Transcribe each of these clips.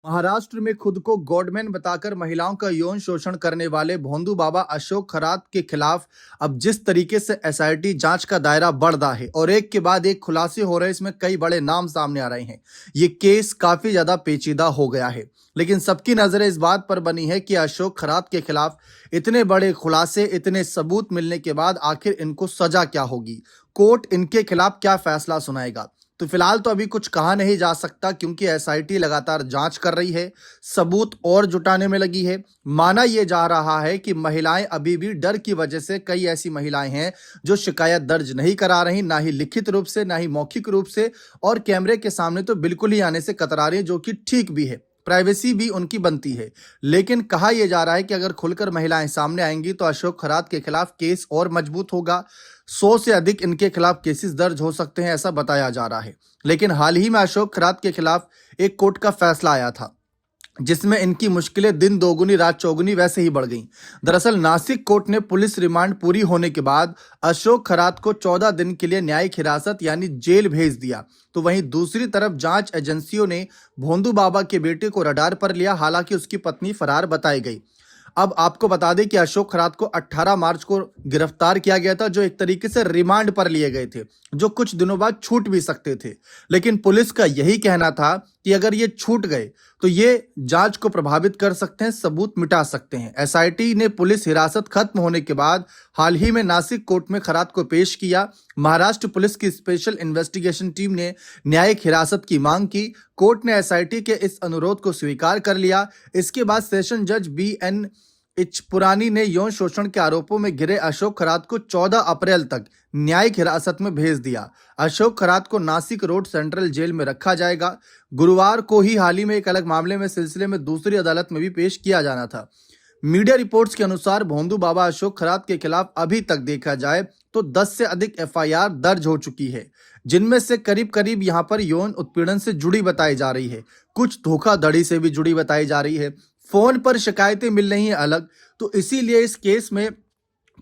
महाराष्ट्र में खुद को गॉडमैन बताकर महिलाओं का यौन शोषण करने वाले भोंदू बाबा अशोक खरात के खिलाफ अब जिस तरीके से एसआईटी जांच का दायरा बढ़ रहा है और एक के बाद एक खुलासे हो रहे हैं, इसमें कई बड़े नाम सामने आ रहे हैं। ये केस काफी ज्यादा पेचीदा हो गया है, लेकिन सबकी नजरें इस बात पर बनी है कि अशोक खरात के खिलाफ इतने बड़े खुलासे, इतने सबूत मिलने के बाद आखिर इनको सजा क्या होगी, कोर्ट इनके खिलाफ क्या फैसला सुनाएगा। तो फिलहाल तो अभी कुछ कहा नहीं जा सकता, क्योंकि एसआईटी लगातार जांच कर रही है, सबूत और जुटाने में लगी है। माना यह जा रहा है कि महिलाएं अभी भी डर की वजह से, कई ऐसी महिलाएं हैं जो शिकायत दर्ज नहीं करा रही, ना ही लिखित रूप से, ना ही मौखिक रूप से, और कैमरे के सामने तो बिल्कुल ही आने से कतरा रही है, जो कि ठीक भी है, प्राइवेसी भी उनकी बनती है। लेकिन कहा यह जा रहा है कि अगर खुलकर महिलाएं सामने आएंगी तो अशोक खरात के खिलाफ केस और मजबूत होगा, 100 से अधिक इनके खिलाफ केसेस दर्ज हो सकते हैं, ऐसा बताया जा रहा है। लेकिन हाल ही में अशोक खरात के खिलाफ एक कोर्ट का फैसला आया था, जिसमें इनकी मुश्किलें दिन दोगुनी रात चौगुनी वैसे ही बढ़ गईं। दरअसल नासिक कोर्ट ने पुलिस रिमांड पूरी होने के बाद अशोक खरात को 14 दिन के लिए न्यायिक हिरासत यानी जेल भेज दिया। तो वहीं दूसरी तरफ जांच एजेंसियों ने भोंदू बाबा के बेटे को रडार पर लिया, हालांकि उसकी पत्नी फरार बताई गई। अब आपको बता दें कि अशोक खरात को 18 मार्च को गिरफ्तार किया गया था, जो एक तरीके से रिमांड पर लिए गए थे, जो कुछ दिनों बाद छूट भी सकते थे। लेकिन पुलिस का यही कहना था कि अगर ये छूट गए तो ये जांच को प्रभावित कर सकते हैं, सबूत मिटा सकते हैं। एसआईटी ने पुलिस हिरासत खत्म होने के बाद हाल ही में नासिक कोर्ट में खरात को पेश किया। महाराष्ट्र पुलिस की स्पेशल इन्वेस्टिगेशन टीम ने न्यायिक हिरासत की मांग की। कोर्ट ने एसआईटी के इस अनुरोध को स्वीकार कर लिया। इसके बाद सेशन जज BN इचपुरानी ने यौन शोषण के आरोपों में घिरे अशोक खरात को 14 अप्रैल तक न्यायिक हिरासत में भेज दिया। अशोक खरात को नासिक रोड सेंट्रल जेल में रखा जाएगा। गुरुवार को ही हाल ही में एक अलग मामले में सिलसिले में दूसरी अदालत में भी पेश किया जाना था। मीडिया रिपोर्ट्स के अनुसार भोंदू बाबा अशोक खरात के खिलाफ अभी तक देखा जाए तो 10 से अधिक FIR दर्ज हो चुकी है, जिनमें से करीब करीब यहां पर यौन उत्पीड़न से जुड़ी बताई जा रही है, कुछ धोखाधड़ी से भी जुड़ी बताई जा रही है, फोन पर शिकायतें मिल रही हैं अलग। तो इसीलिए इस केस में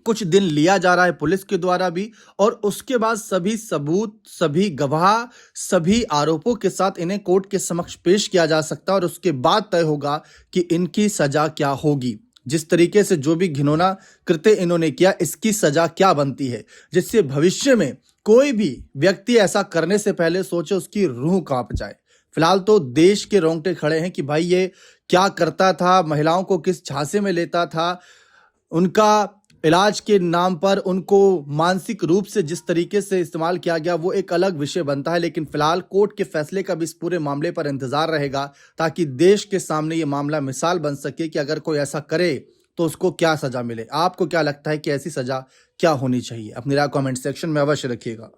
कुछ दिन लिया जा रहा है पुलिस के द्वारा भी, और उसके बाद सभी सबूत, सभी गवाह, सभी आरोपों के साथ इन्हें कोर्ट के समक्ष पेश किया जा सकता है और उसके बाद तय होगा कि इनकी सजा क्या होगी। जिस तरीके से जो भी घिनौना कृत्य इन्होंने किया, इसकी सजा क्या बनती है, जिससे भविष्य में कोई भी व्यक्ति ऐसा करने से पहले सोचे उसकी रूह कांप जाए। फिलहाल तो देश के रोंगटे खड़े हैं कि भाई ये क्या करता था, महिलाओं को किस झांसे में लेता था, उनका इलाज के नाम पर उनको मानसिक रूप से जिस तरीके से इस्तेमाल किया गया, वो एक अलग विषय बनता है। लेकिन फिलहाल कोर्ट के फैसले का भी इस पूरे मामले पर इंतजार रहेगा, ताकि देश के सामने ये मामला मिसाल बन सके कि अगर कोई ऐसा करे तो उसको क्या सजा मिले। आपको क्या लगता है कि ऐसी सजा क्या होनी चाहिए? अपनी राय कमेंट सेक्शन में अवश्य रखिएगा।